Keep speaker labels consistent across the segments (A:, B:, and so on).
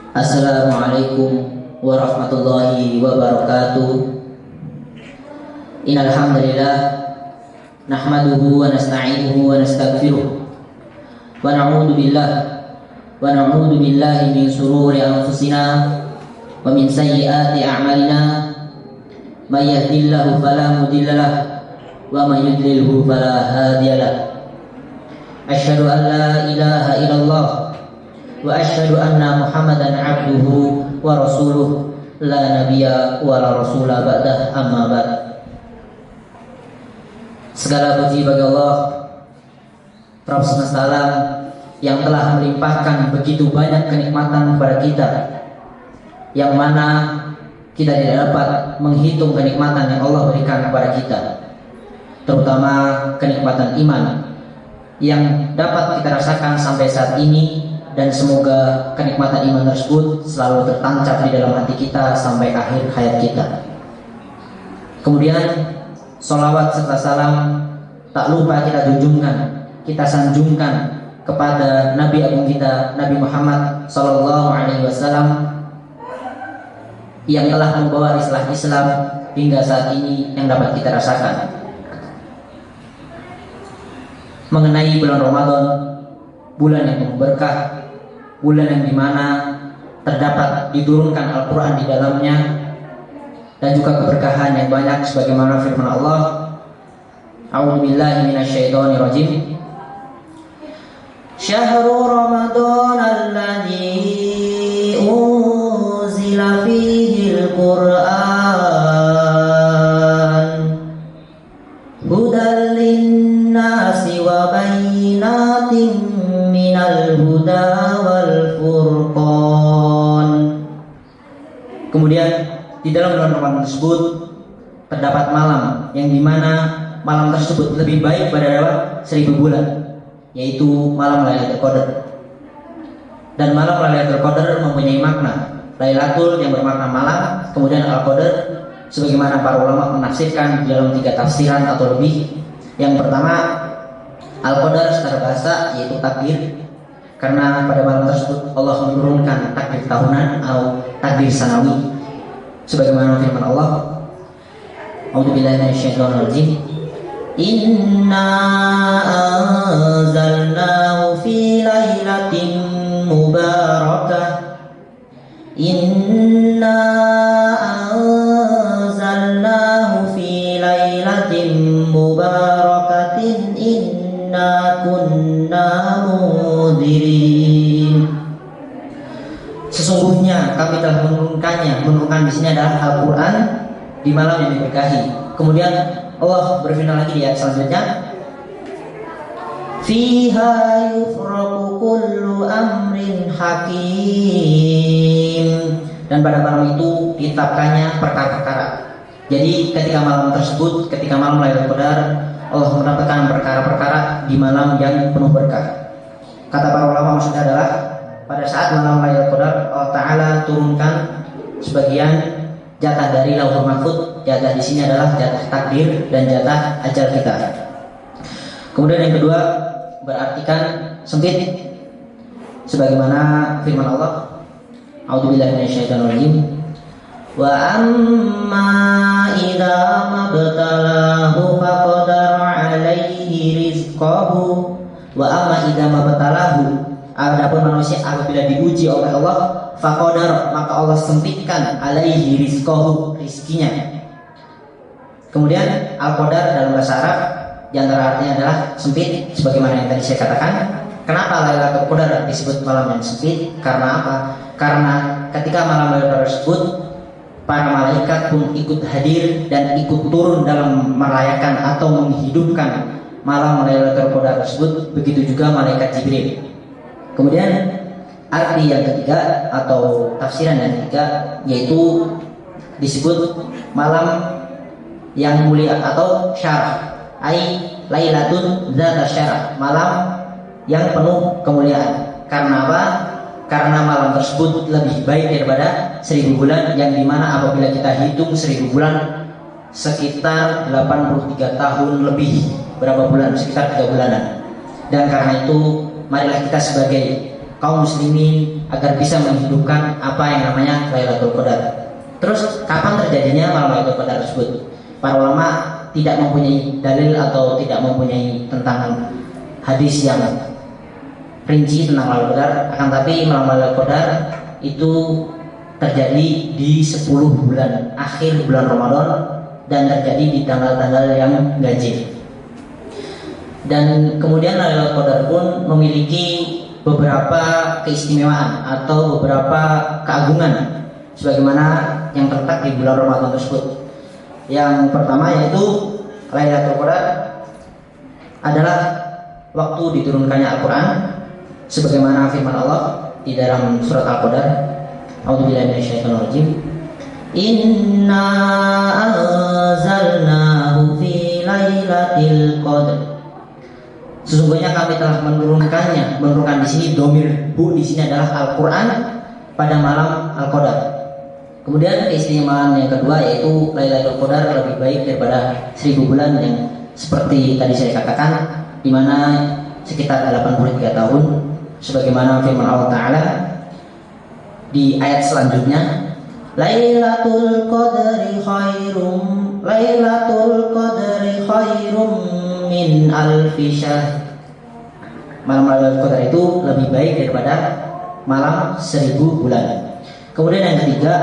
A: Assalamualaikum warahmatullahi wabarakatuh. Innal hamdalillah nahmaduhu wa nasta'inuhu wa nastaghfiruh wa na'udzu billahi min shururi anfusina wa min sayyiati a'malina. May yahdihillahu fala mudilla lahu wa may yudlilhu fala hadiya lahu. Asyhadu an la ilaha illallah wa asyhadu anna Muhammadan abduhu wa rasuluh la nabiyya wa la rasula ba'dah, amma ba'd. Segala puji bagi Allah Rabb semesta alam yang telah melimpahkan begitu banyak kenikmatan kepada kita, yang mana kita tidak dapat menghitung kenikmatan yang Allah berikan kepada kita, terutama kenikmatan iman yang dapat kita rasakan sampai saat ini, dan semoga kenikmatan iman tersebut selalu tertancap di dalam hati kita sampai akhir hayat kita. Kemudian sholawat serta salam tak lupa kita junjungkan, kita sanjungkan kepada Nabi Agung kita, Nabi Muhammad Sallallahu Alaihi Wasallam, yang telah membawa risalah Islam hingga saat ini yang dapat kita rasakan. Mengenai bulan Ramadan, bulan yang penuh berkah, bulan yang dimana terdapat diturunkan Al-Quran di dalamnya, dan juga keberkahan yang banyak sebagaimana firman Allah, A'udzubillahi minasyaitonirrajim. Syahrul Ramadan alladzi unzila fihil Qur'an hudal linnasi wa bayyinatin minal huda wal furqan. Kemudian di dalam bulan Ramadan tersebut terdapat malam yang dimana malam tersebut lebih baik pada 1000 bulan, yaitu malam Lailatul Qadar. Dan malam Lailatul Qadar mempunyai makna. Lailatul yang bermakna malam, kemudian Al-Qadar sebagaimana para ulama menafsirkan di dalam 3 tafsiran atau lebih. Yang pertama, Al-Qadar secara bahasa yaitu takdir, karena pada malam tersebut Allah menurunkan takdir tahunan atau takdir sanawi, sebagaimana firman Allah, A'udzubillahi minasyaitonirrajim. Inna anzalnahu fi lailatin mubarakah. Inna anzalnahu fi lailatin mubarakatin. Inna kunna munzirin. Sesungguhnya kami telah menurunkannya. Menurunkan di sini adalah Al-Quran di malam yang diberkahi. Kemudian Allah berfirman lagi di ayat selanjutnya, Fiha yufraqu kullu amrin hakim. Dan pada malam itu ditetapkannya perkara-perkara. Jadi ketika malam tersebut, ketika malam Lailatul Qadar, Allah menetapkan perkara-perkara di malam yang penuh berkah. Kata para ulama maksudnya adalah pada saat malam Lailatul Qadar Allah Ta'ala turunkan sebagian jatah dari Lauhul Mahfuz. Jatah di sini adalah jatah takdir dan jatah ajal kita. Kemudian yang kedua, berartikan sempit, sebagaimana firman Allah, A'udzubillahi minasyaitonirrajim. Wa amma idza mabtalahu faqadara 'alaihi rizqahu. Wa amma idza mabtalahu, adapun manusia apabila diuji oleh Allah, faqadar, maka Allah sempitkan, 'alaihi rizqahu, rizkinya. Kemudian Al-Qadar dalam bahasa Arab di antara artinya adalah sempit, sebagaimana yang tadi saya katakan. Kenapa Lailatul Qadar disebut malam yang sempit? Karena apa? Karena ketika malam Lailatul Qadar tersebut, para malaikat pun ikut hadir dan ikut turun dalam merayakan atau menghidupkan malam Lailatul Qadar tersebut. Begitu juga malaikat Jibril. Kemudian arti yang ketiga atau tafsiran yang ketiga yaitu disebut malam yang mulia atau syaraf, ai lailatun dzata syaraf, malam yang penuh kemuliaan. Karena apa? Karena malam tersebut lebih baik daripada 1000 bulan, yang dimana apabila kita hitung 1000 bulan sekitar 83 tahun lebih. Berapa bulan? Sekitar 3 bulanan. Dan karena itu marilah kita sebagai kaum muslimin agar bisa menghidupkan apa yang namanya Lailatul Qadar. Terus kapan terjadinya malam Lailatul Qadar tersebut? Para ulama tidak mempunyai dalil atau tidak mempunyai tentang hadis yang rinci tentang Lailatul Qadar, akan tapi malam Lailatul Qadar itu terjadi di 10 bulan akhir bulan Ramadan dan terjadi di tanggal-tanggal yang ganjil. Dan kemudian Lailatul Qadar pun memiliki beberapa keistimewaan atau beberapa keagungan sebagaimana yang terletak di bulan Ramadan tersebut. Yang pertama yaitu Lailatul Qadar adalah waktu diturunkannya Al-Quran sebagaimana firman Allah di dalam surat Al-Qadar. A'udzubillahi minasyaitonirrajim. Inna anzalnahu fi lailatul qadr. Sesungguhnya kami telah menurunkannya. Menurunkan di sini domir bu di sini adalah Al-Quran pada malam Al-Qadar. Kemudian keistimewaan yang kedua yaitu Lailatul Qadar lebih baik daripada 1000 bulan yang seperti tadi saya katakan, di mana sekitar 83 tahun sebagaimana firman Allah Ta'ala di ayat selanjutnya, Lailatul Qadri khairum min alfi syahr. Malam Lailatul Qadar itu lebih baik daripada malam 1000 bulan. Kemudian yang ketiga,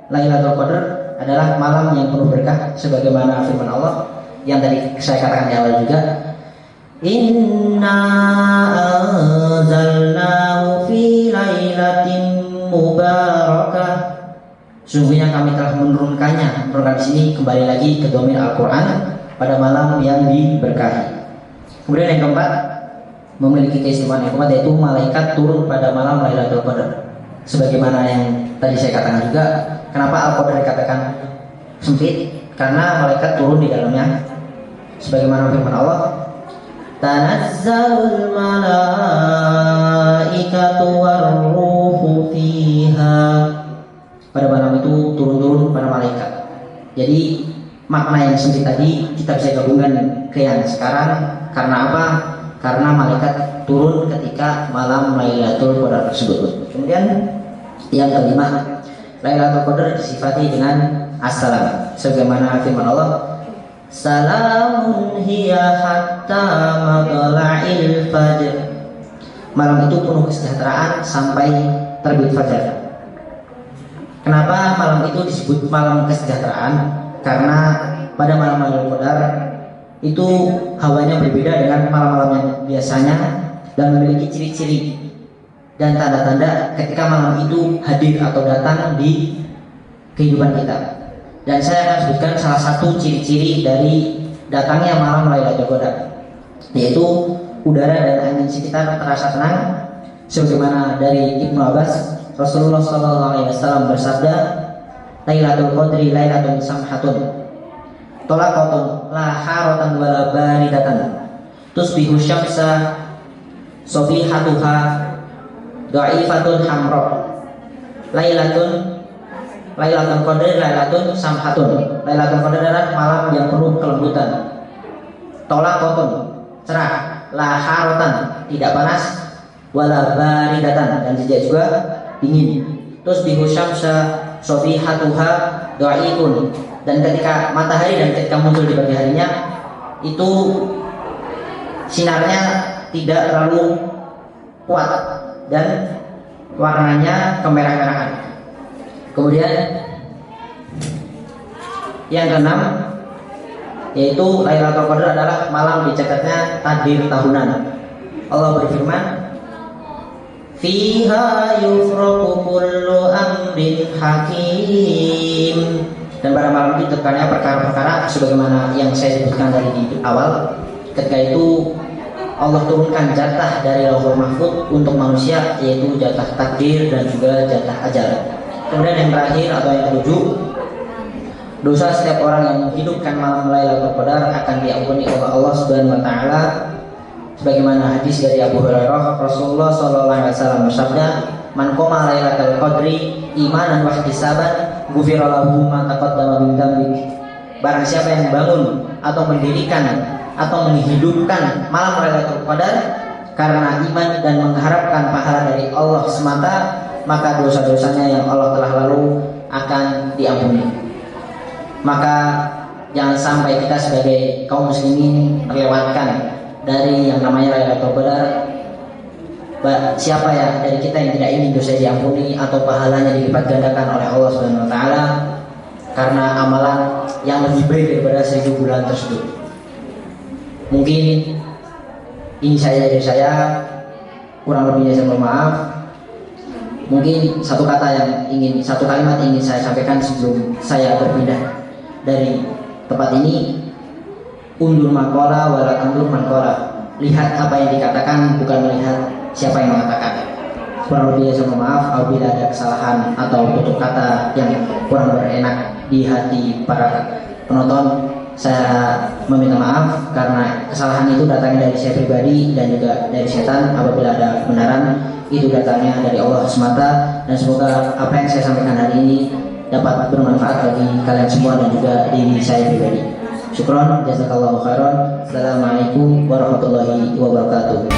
A: Lailatul Qadar adalah malam yang penuh berkah sebagaimana firman Allah yang tadi saya katakan di awal juga, Inna anzalnahu fi lailatin mubarakah. Sungguhnya kami telah menurunkannya. Menurunkan di sini kembali lagi ke domir Al-Quran pada malam yang diberkahi. Kemudian yang keempat, memiliki keistimewaan yang keempat yaitu malaikat turun pada malam Lailatul Qadar. Sebagaimana yang tadi saya katakan juga, kenapa Al-Qadar dikatakan sempit? Karena malaikat turun di dalamnya. Sebagaimana firman Allah, Tanazzalul malaikatu warruhu fiha. Pada malam itu turun-turun para malaikat. Jadi makna yang sempit tadi kita bisa gabungkan ke yang sekarang. Karena apa? Karena malaikat turun ketika malam Lailatul Qadar tersebut. Kemudian yang kelima, Lailatul Qadar disifati dengan as-salam. Sebagaimana firman Allah, Salamun hiya hatta matla'il fajr. Malam itu penuh kesejahteraan sampai terbit fajar. Kenapa malam itu disebut malam kesejahteraan? Karena pada malam Lailatul Qadar itu hawanya berbeda dengan malam-malam yang biasanya dan memiliki ciri-ciri dan tanda-tanda ketika malam itu hadir atau datang di kehidupan kita. Dan saya akan sebutkan salah satu ciri-ciri dari datangnya malam Lailatul Qadar, yaitu udara dan angin sekitar terasa tenang. Sebagaimana dari Ibnu Abbas, Rasulullah SAW bersabda, Lailatul Qadri lailatun samhatun tolaqatun la haratan wala baridatan tusbihu syamsa sobihatuha dha'ifatun hamra Lailatul Qadri lailatun samhatun. Lailatul Qadar adalah malam yang penuh kelembutan. Tolaqatun, cerah, la haratan, tidak panas, wala baridatan, dan tidak juga dingin. Tusbihu syamsa sobihatuha dhaifun. Dan ketika matahari dan ketika muncul di pagi harinya itu sinarnya tidak terlalu kuat dan warnanya kemerah-merahan. Kemudian yang keenam yaitu Lailatul Qadar adalah malam dicatatnya takdir tahunan. Allah berfirman, Fiha yufraqu kullu amrin hakim. Dan pada malam itu terkadang perkara-perkara sebagaimana yang saya sebutkan dari di awal. Ketika itu Allah turunkan jatah dari Lauhul Mahfuz untuk manusia, yaitu jatah takdir dan juga jatah ajal. Kemudian yang terakhir atau yang ketujuh, dosa setiap orang yang menghidupkan malam Lailatul Qadar akan diampuni oleh Allah Subhanahu wa taala. Sebagaimana hadis dari Abu Hurairah, Rasulullah SAW bersabda, Man qoma Lailatul Qadri imanan wa ihtisaban ghufira lahu ma taqaddama min dzambih. Barang siapa yang bangun atau mendirikan atau menghidupkan malam Lailatul Qadar karena iman dan mengharapkan pahala dari Allah semata, maka dosa-dosanya yang Allah telah lalu akan diampuni. Maka jangan sampai kita sebagai kaum muslimin melewatkan dari yang namanya Lailatul Qadar. Siapa ya dari kita yang tidak ingin dosa diampuni atau pahalanya dilipat gandakan oleh Allah Subhanahu wa taala karena amalan yang lebih baik daripada 1000 bulan tersebut. Mungkin ini saja dari saya, kurang lebihnya saya mohon maaf. Mungkin satu kalimat yang ingin saya sampaikan sebelum saya berpindah dari tempat ini. Undur makola wala tandur makola. Lihat apa yang dikatakan, bukan melihat siapa yang mengatakan. Kurang lebihnya saya mohon maaf apabila ada kesalahan atau tutur kata yang kurang berenak di hati para penonton. Saya meminta maaf karena kesalahan itu datangnya dari saya pribadi dan juga dari setan. Apabila ada kebenaran, itu datangnya dari Allah semata, dan semoga apa yang saya sampaikan hari ini dapat bermanfaat bagi kalian semua dan juga diri saya pribadi. Syukron, jazakallahu khairan. Assalamualaikum warahmatullahi wabarakatuh.